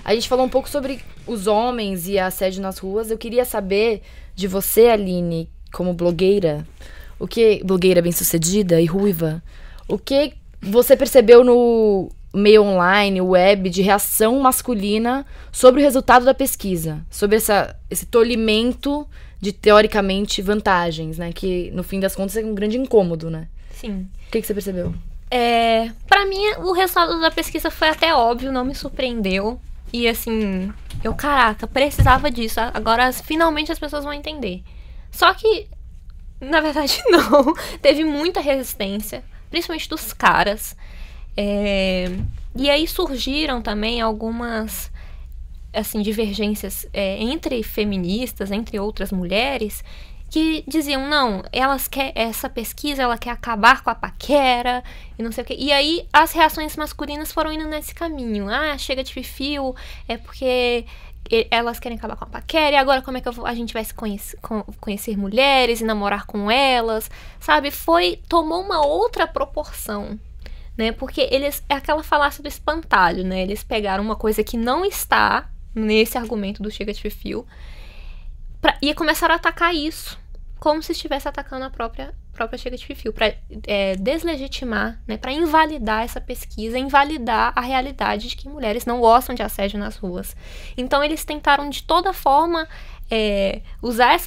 A gente falou um pouco sobre os homens e assédio nas ruas. Eu queria saber de você, Aline, como blogueira, blogueira bem-sucedida e ruiva, o que você percebeu no meio online, web, de reação masculina sobre o resultado da pesquisa, sobre esse tolimento de, teoricamente, vantagens, né? Que, no fim das contas, é um grande incômodo, né? Sim. O que você percebeu? Pra mim, o resultado da pesquisa foi até óbvio, não me surpreendeu. E, assim, caraca, precisava disso. Agora, finalmente, as pessoas vão entender. Só que, na verdade, não. Teve muita resistência, principalmente dos caras. E aí surgiram também algumas, assim, divergências entre feministas, entre outras mulheres, que diziam, não, essa pesquisa, ela quer acabar com a paquera, e não sei o quê. E aí as reações masculinas foram indo nesse caminho. Chega de fifio, é porque elas querem acabar com a paquera, e agora como é que a gente vai se conhecer mulheres e namorar com elas, sabe? Tomou uma outra proporção, né? Porque é aquela falácia do espantalho, né? Eles pegaram uma coisa que não está nesse argumento do chega de fifio e começaram a atacar isso, como se estivesse atacando a própria chega de fifio, para deslegitimar, né? Para invalidar essa pesquisa, invalidar a realidade de que mulheres não gostam de assédio nas ruas. Então eles tentaram de toda forma usar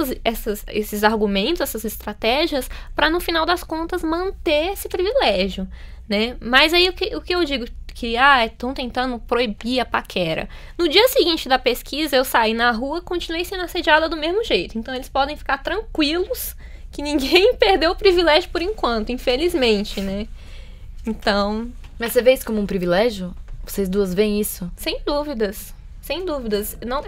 esses argumentos, essas estratégias, para no final das contas manter esse privilégio, né? Mas aí o que eu digo, que estão tentando proibir a paquera. No dia seguinte da pesquisa, eu saí na rua e continuei sendo assediada do mesmo jeito. Então eles podem ficar tranquilos que ninguém perdeu o privilégio por enquanto, infelizmente, né? Então... Mas você vê isso como um privilégio? Vocês duas veem isso? Sem dúvidas. Sem dúvidas. Não,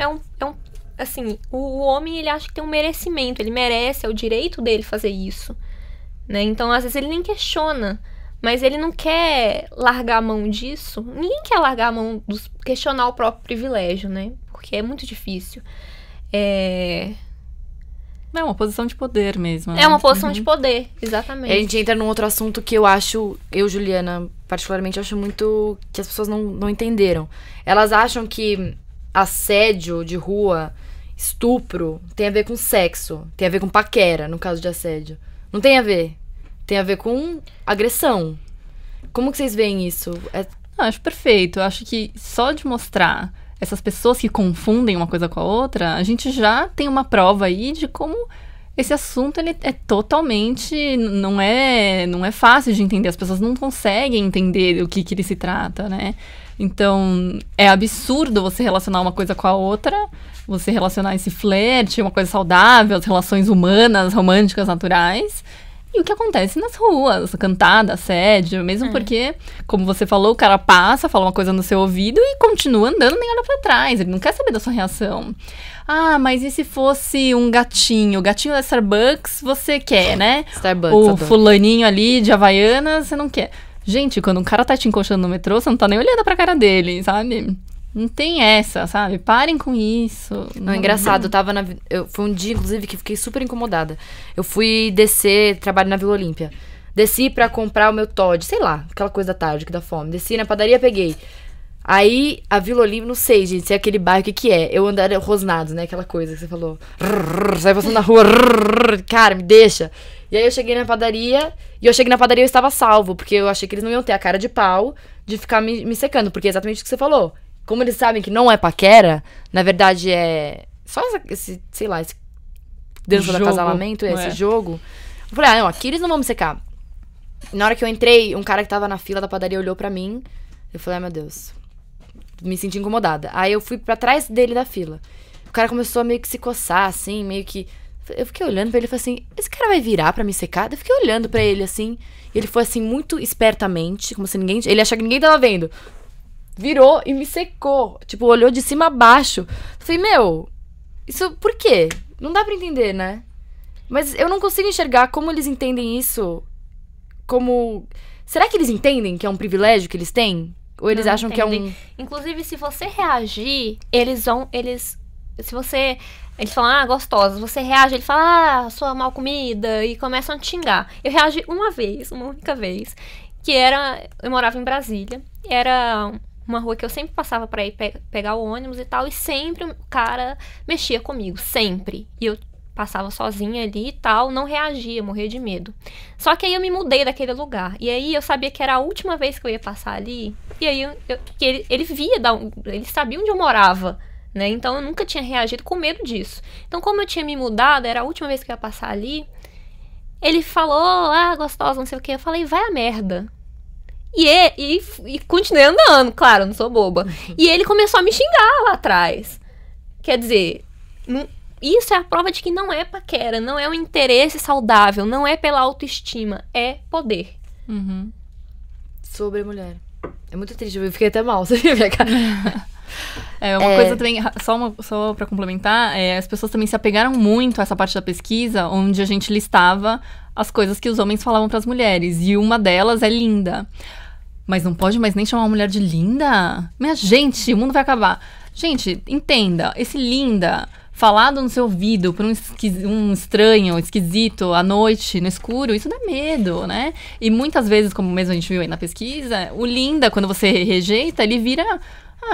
assim, o homem, ele acha que tem um merecimento. Ele merece, é o direito dele fazer isso, né? Então, às vezes, ele nem questiona. Mas ele não quer largar a mão disso. Ninguém quer largar a mão questionar o próprio privilégio, né? Porque é muito difícil. É uma posição de poder mesmo. Né? É uma posição de poder, exatamente. A gente entra num outro assunto que Juliana, particularmente, acho muito que as pessoas não entenderam. Elas acham que assédio de rua, estupro, tem a ver com sexo. Tem a ver com paquera, no caso de assédio. Não tem a ver. Tem a ver com agressão. Como que vocês veem isso? Acho perfeito. Acho que só de mostrar essas pessoas que confundem uma coisa com a outra, a gente já tem uma prova aí de como esse assunto ele é totalmente... Não é fácil de entender. As pessoas não conseguem entender o que ele se trata, né? Então, é absurdo você relacionar uma coisa com a outra, você relacionar esse flerte, uma coisa saudável, as relações humanas, românticas, naturais... E o que acontece nas ruas, cantada, assédio, mesmo porque, como você falou, o cara passa, fala uma coisa no seu ouvido e continua andando, nem olha pra trás, ele não quer saber da sua reação. Mas e se fosse um gatinho? O gatinho da Starbucks você quer, né? Starbucks, o fulaninho ali de Havaianas você não quer. Gente, quando um cara tá te encoxando no metrô, você não tá nem olhando pra cara dele, sabe? Não tem essa, sabe? Parem com isso. Não, engraçado, foi um dia, inclusive, que fiquei super incomodada. Eu fui trabalho na Vila Olímpia. Desci pra comprar o meu Toddy, sei lá, aquela coisa da tarde que dá fome. Desci na padaria, peguei. Aí, a Vila Olímpia, não sei, gente, se é aquele bairro, o que é? Eu andar rosnados, né? Aquela coisa que você falou. Sai passando na rua, cara, me deixa. E aí eu cheguei na padaria, e eu estava salvo, porque eu achei que eles não iam ter a cara de pau de ficar me secando, porque é exatamente o que você falou. Como eles sabem que não é paquera, na verdade é só esse dança do acasalamento, esse jogo. Eu falei, não, aqui eles não vão me secar. E na hora que eu entrei, um cara que tava na fila da padaria olhou pra mim. Eu falei, meu Deus. Me senti incomodada. Aí eu fui pra trás dele da fila. O cara começou a meio que se coçar, assim, meio que... Eu fiquei olhando pra ele e falei assim, esse cara vai virar pra me secar? Eu fiquei olhando pra ele, assim. E ele foi, assim, muito espertamente, como se ele achava que ninguém tava vendo. Virou e me secou. Tipo, olhou de cima a baixo. Eu falei, isso por quê? Não dá pra entender, né? Mas eu não consigo enxergar como eles entendem isso. Como... Será que eles entendem que é um privilégio que eles têm? Ou eles acham que é um... Inclusive, se você reagir, eles vão... Eles falam, gostosa. Você reage, ele fala, sua mal comida. E começam a te xingar. Eu reagi uma única vez. Eu morava em Brasília. Era uma rua que eu sempre passava pra ir pegar o ônibus e tal, e sempre o cara mexia comigo, sempre. E eu passava sozinha ali e tal, não reagia, morria de medo. Só que aí eu me mudei daquele lugar. E aí eu sabia que era a última vez que eu ia passar ali. E aí que ele via, ele sabia onde eu morava, né? Então eu nunca tinha reagido com medo disso. Então, como eu tinha me mudado, era a última vez que eu ia passar ali, ele falou, gostosa, não sei o que. Eu falei, vai a merda. E continuei andando, claro, não sou boba. E ele começou a me xingar lá atrás. Quer dizer, isso é a prova de que não é paquera, não é um interesse saudável, não é pela autoestima, é poder. Uhum. Sobre a mulher. É muito triste, eu fiquei até mal, você viu minha cara? Uma coisa também, só pra complementar, as pessoas também se apegaram muito a essa parte da pesquisa, onde a gente listava as coisas que os homens falavam pras mulheres, e uma delas é linda. Mas não pode mais nem chamar uma mulher de linda? Minha gente, o mundo vai acabar. Gente, entenda, esse linda, falado no seu ouvido por um estranho, esquisito, à noite, no escuro, isso dá medo, né? E muitas vezes, como mesmo a gente viu aí na pesquisa, o linda, quando você rejeita, ele vira...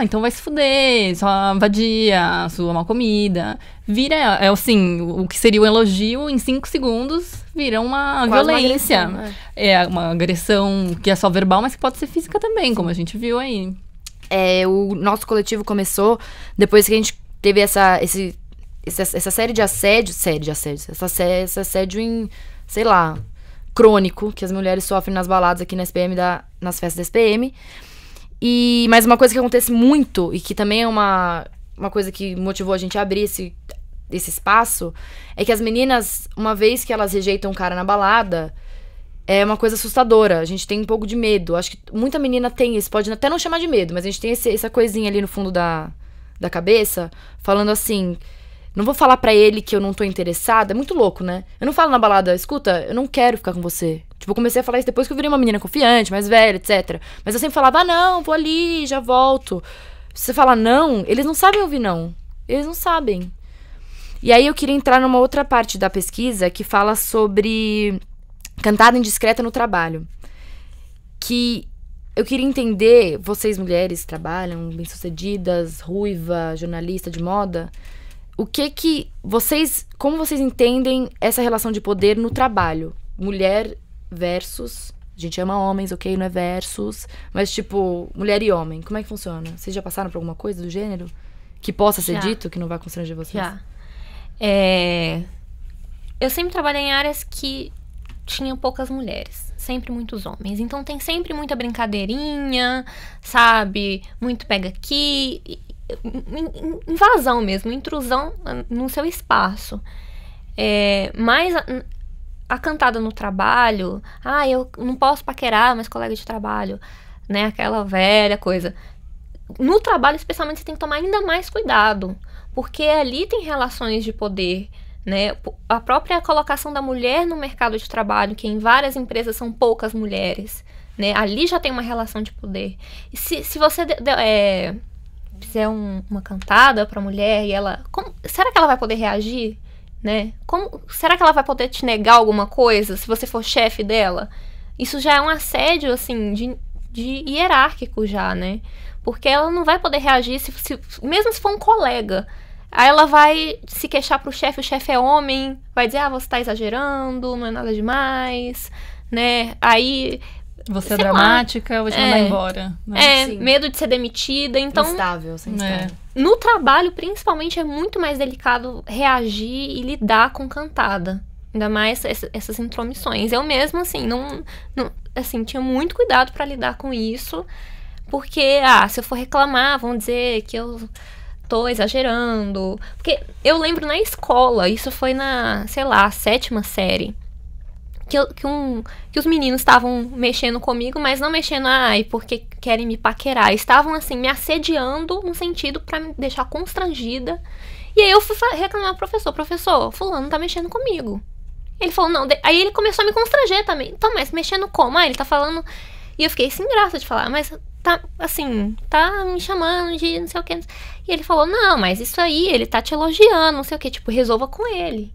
então vai se fuder, sua vadia, sua mal comida. Vira, assim, o que seria um elogio, em 5 segundos, vira uma violência. Uma agressão, É uma agressão que é só verbal, mas que pode ser física também, como a gente viu aí. O nosso coletivo começou depois que a gente teve essa série de assédios, esse assédio em, sei lá, crônico, que as mulheres sofrem nas baladas aqui na SPM, nas festas da SPM. Mas uma coisa que acontece muito, e que também é uma coisa que motivou a gente a abrir esse espaço, é que as meninas, uma vez que elas rejeitam um cara na balada, é uma coisa assustadora. A gente tem um pouco de medo. Acho que muita menina tem isso, pode até não chamar de medo, mas a gente tem essa coisinha ali no fundo da cabeça, falando assim, não vou falar pra ele que eu não tô interessada. É muito louco, né? Eu não falo na balada, escuta, eu não quero ficar com você. Tipo, eu comecei a falar isso depois que eu virei uma menina confiante, mais velha, etc. Mas eu sempre falava, não, vou ali, já volto. Se você fala não, eles não sabem ouvir não. Eles não sabem. E aí eu queria entrar numa outra parte da pesquisa que fala sobre cantada indiscreta no trabalho. Que eu queria entender, vocês mulheres trabalham, bem-sucedidas, ruiva, jornalista de moda, como vocês entendem essa relação de poder no trabalho? Mulher versus, a gente ama homens, ok, não é versus, mas tipo, mulher e homem, como é que funciona? Vocês já passaram por alguma coisa do gênero? Que possa ser dito, que não vai constranger vocês? Já. Eu sempre trabalhei em áreas que tinham poucas mulheres, sempre muitos homens. Então tem sempre muita brincadeirinha, sabe? Muito pega aqui, invasão mesmo, intrusão no seu espaço. Mas a cantada no trabalho, eu não posso paquerar meus colegas de trabalho, né? Aquela velha coisa. No trabalho, especialmente, você tem que tomar ainda mais cuidado, porque ali tem relações de poder, né? A própria colocação da mulher no mercado de trabalho, que em várias empresas são poucas mulheres, né? Ali já tem uma relação de poder. E se você fizer uma cantada pra mulher e ela... será que ela vai poder reagir? Né? Será que ela vai poder te negar alguma coisa se você for chefe dela? Isso já é um assédio, assim, de hierárquico já, né? Porque ela não vai poder reagir, mesmo se for um colega. Aí ela vai se queixar pro chefe, o chefe é homem, vai dizer, você tá exagerando, não é nada demais, né? Aí... você é dramática, eu vou te mandar embora. Né? Medo de ser demitida, então... instável, sem instável. No trabalho, principalmente, é muito mais delicado reagir e lidar com cantada. Ainda mais essas intromissões. Eu mesma, assim, assim, tinha muito cuidado pra lidar com isso. Porque, se eu for reclamar, vão dizer que eu tô exagerando. Porque eu lembro na escola, isso foi na, sei lá, 7ª série. Que os meninos estavam mexendo comigo, mas não mexendo, porque querem me paquerar. Estavam, assim, me assediando no sentido pra me deixar constrangida. E aí eu fui reclamar pro professor. Professor, fulano tá mexendo comigo. Ele falou, não. Aí ele começou a me constranger também. Então, mas mexendo como? Ele tá falando... E eu fiquei sem graça de falar, mas tá, assim, tá me chamando de não sei o que. E ele falou, não, mas isso aí, ele tá te elogiando, não sei o que. Tipo, resolva com ele.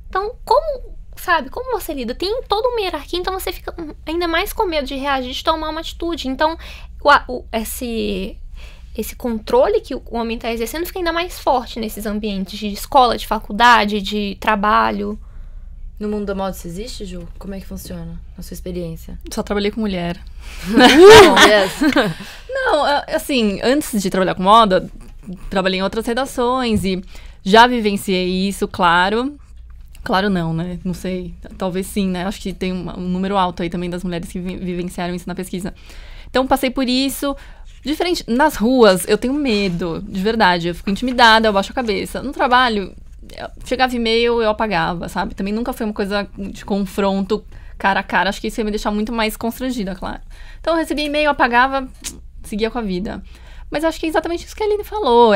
Então, como... sabe? Como você lida? Tem toda uma hierarquia, então você fica ainda mais com medo de reagir, de tomar uma atitude. Então, esse controle que o homem tá exercendo fica ainda mais forte nesses ambientes de escola, de faculdade, de trabalho. No mundo da moda isso existe, Ju? Como é que funciona? Na sua experiência? Só trabalhei com mulher. Yes. Não, assim, antes de trabalhar com moda, trabalhei em outras redações e já vivenciei isso, claro. Claro não, né? Não sei. Talvez sim, né? Acho que tem um número alto aí também das mulheres que vivenciaram isso na pesquisa. Então, passei por isso. Diferente. Nas ruas, eu tenho medo, de verdade. Eu fico intimidada, eu baixo a cabeça. No trabalho, chegava e-mail, eu apagava, sabe? Também nunca foi uma coisa de confronto cara a cara. Acho que isso ia me deixar muito mais constrangida, claro. Então, eu recebia e-mail, apagava, seguia com a vida. Mas acho que é exatamente isso que a Aline falou.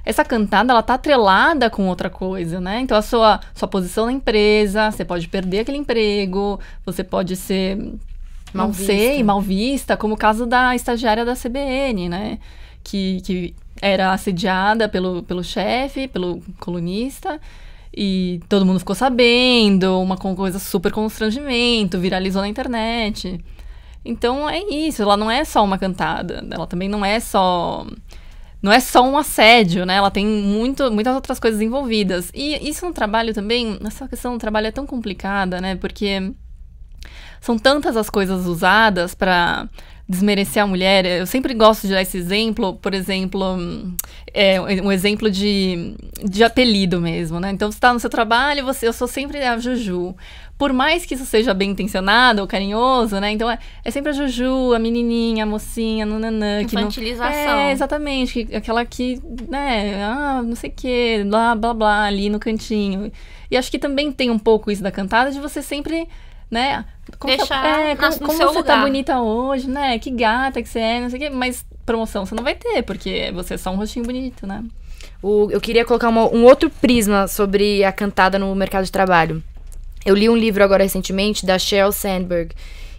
Essa cantada, ela tá atrelada com outra coisa, né? Então, a sua posição na empresa, você pode perder aquele emprego, você pode ser, mal vista, como o caso da estagiária da CBN, né? Que era assediada pelo chefe, pelo colunista, e todo mundo ficou sabendo, uma coisa super constrangimento, viralizou na internet. Então, é isso, ela não é só uma cantada, ela também não é só um assédio, né? Ela tem muitas outras coisas envolvidas. E isso no trabalho também, essa questão do trabalho é tão complicada, né? Porque são tantas as coisas usadas para desmerecer a mulher. Eu sempre gosto de dar esse exemplo, por exemplo, um exemplo de apelido mesmo, né? Então, você está no seu trabalho, eu sou sempre a Juju. Por mais que isso seja bem intencionado ou carinhoso, né? Então, é sempre a Juju, a menininha, a mocinha, nananã. Infantilização. Exatamente. Aquela que, né? Não sei o quê, blá, blá, blá, ali no cantinho. E acho que também tem um pouco isso da cantada, de você sempre, né? Deixar como no você seu tá lugar. bonita hoje, né? Que gata que você é, não sei o quê. Mas promoção você não vai ter, porque você é só um rostinho bonito, né? Eu queria colocar um outro prisma sobre a cantada no mercado de trabalho. Eu li um livro agora recentemente da Sheryl Sandberg,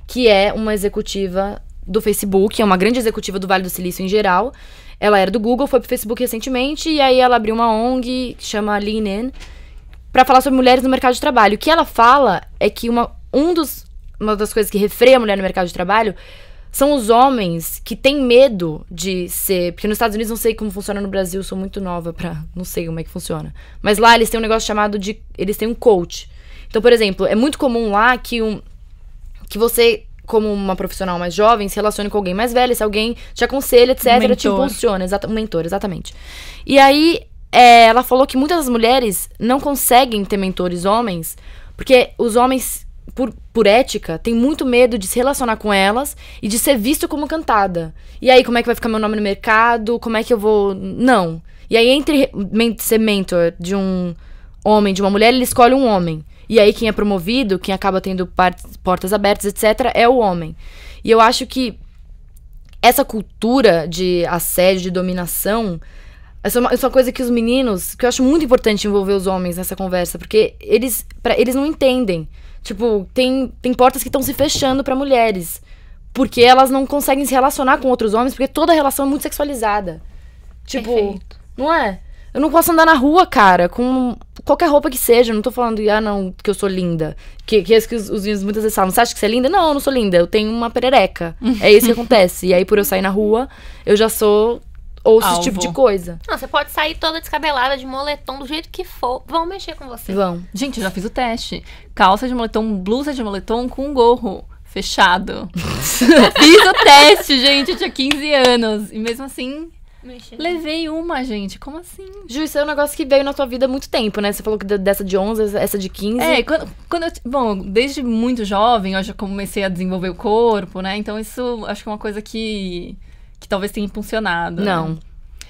que é uma executiva do Facebook, é uma grande executiva do Vale do Silício em geral. Ela era do Google, foi pro Facebook recentemente, e aí ela abriu uma ONG que chama Lean In, pra falar sobre mulheres no mercado de trabalho. O que ela fala é que uma das coisas que refreia a mulher no mercado de trabalho são os homens que têm medo de ser... Porque nos Estados Unidos, não sei como funciona no Brasil, sou muito nova não sei como é que funciona. Mas lá eles têm um negócio chamado de... Eles têm um coach. Então, por exemplo, é muito comum lá que você, como uma profissional mais jovem, se relacione com alguém mais velho, se alguém te aconselha, etc., te impulsiona. Um mentor, exatamente. E aí, ela falou que muitas das mulheres não conseguem ter mentores homens, porque os homens, por ética, têm muito medo de se relacionar com elas e de ser visto como cantada. E aí, como é que vai ficar meu nome no mercado? Como é que eu vou... Não. E aí, entre ser mentor de um homem, de uma mulher, ele escolhe um homem. E aí, quem é promovido, quem acaba tendo portas abertas, etc., é o homem. E eu acho que essa cultura de assédio, de dominação, essa é uma coisa que os meninos... Que eu acho muito importante envolver os homens nessa conversa, porque eles não entendem. Tipo, tem portas que estão se fechando pra mulheres. Porque elas não conseguem se relacionar com outros homens, porque toda relação é muito sexualizada. Tipo, Perfeito. Não é? Eu não posso andar na rua, cara, com qualquer roupa que seja. Eu não tô falando, não, que eu sou linda. Que é isso que os meninos muitas vezes falam. Você acha que você é linda? Não, eu não sou linda. Eu tenho uma perereca. É isso que acontece. E aí, por eu sair na rua, eu já ouço esse tipo de coisa. Não, você pode sair toda descabelada, de moletom, do jeito que for. Vão mexer com você. Vão. Gente, eu já fiz o teste. Calça de moletom, blusa de moletom com gorro fechado. Fiz o teste, gente. Eu tinha 15 anos. E mesmo assim... Levei uma, gente. Como assim? Ju, isso é um negócio que veio na tua vida há muito tempo, né? Você falou que dessa de 11, essa de 15. Bom, desde muito jovem, eu já comecei a desenvolver o corpo, né? Então isso acho que é uma coisa que talvez tenha impulsionado. Não.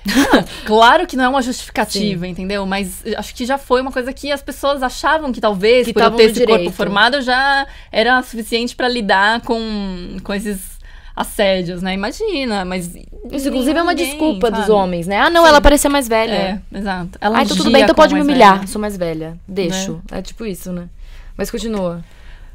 Né? Claro que não é uma justificativa, entendeu? Mas acho que já foi uma coisa que as pessoas achavam que talvez, por eu ter esse corpo formado, já era suficiente pra lidar com esses assédios, né? Imagina, mas... Isso, inclusive, é uma desculpa dos homens, né? Não, ela parecia mais velha. Exato. Então tudo bem, então pode me humilhar. Sou mais velha. Deixo. Né? É tipo isso, né? Mas continua.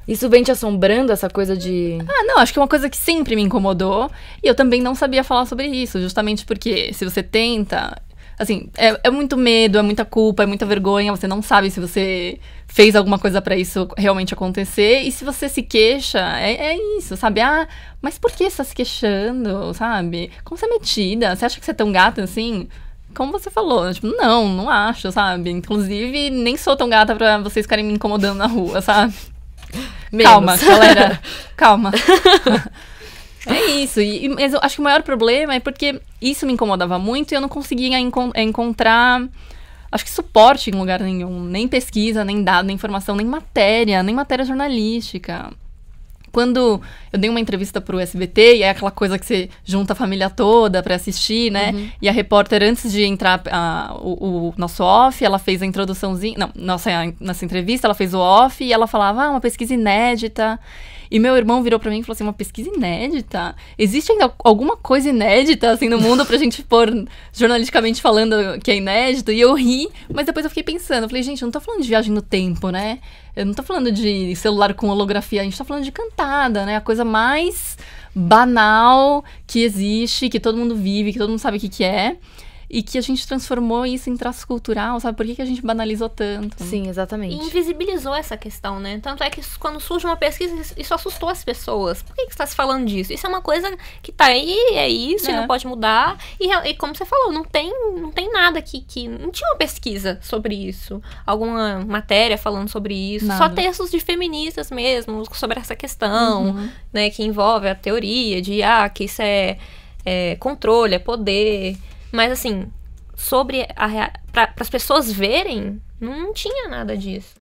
Isso vem te assombrando, essa coisa de... Não, acho que é uma coisa que sempre me incomodou. E eu também não sabia falar sobre isso, justamente porque se você tenta... Assim, é muito medo, é muita culpa, é muita vergonha. Você não sabe se você fez alguma coisa pra isso realmente acontecer. E se você se queixa, é isso, sabe? Ah, mas por que você tá se queixando, sabe? Como você é metida? Você acha que você é tão gata assim? Como você falou, tipo, não acho, sabe? Inclusive, nem sou tão gata pra vocês ficarem me incomodando na rua, sabe? Menos. Calma, galera. Calma. É isso. Mas eu acho que o maior problema é porque isso me incomodava muito e eu não conseguia encontrar, acho que suporte em lugar nenhum. Nem pesquisa, nem dado, nem informação, nem matéria jornalística. Quando eu dei uma entrevista pro SBT, e é aquela coisa que você junta a família toda pra assistir, né? Uhum. E a repórter, antes de entrar o nosso off, ela fez a introduçãozinha. Não, nessa entrevista, ela fez o off e ela falava, uma pesquisa inédita. E meu irmão virou pra mim e falou assim, uma pesquisa inédita? Existe ainda alguma coisa inédita, assim, no mundo pra gente pôr jornalisticamente falando que é inédito? E eu ri, mas depois eu fiquei pensando, eu falei, gente, eu não tô falando de viagem no tempo, né? Eu não tô falando de celular com holografia, a gente tá falando de cantada, né? A coisa mais banal que existe, que todo mundo vive, que todo mundo sabe o que é. E que a gente transformou isso em traço cultural, sabe? Por que a gente banalizou tanto? Sim, exatamente. E invisibilizou essa questão, né? Tanto é que quando surge uma pesquisa, isso assustou as pessoas. Por que você está se falando disso? Isso é uma coisa que tá aí, é isso, e não pode mudar. E como você falou, não tem nada que... Não tinha uma pesquisa sobre isso. Alguma matéria falando sobre isso. Nada. Só textos de feministas mesmo, sobre essa questão, né? Que envolve a teoria de, que isso é controle, é poder... Mas, assim, sobre para as pessoas verem, não tinha nada disso.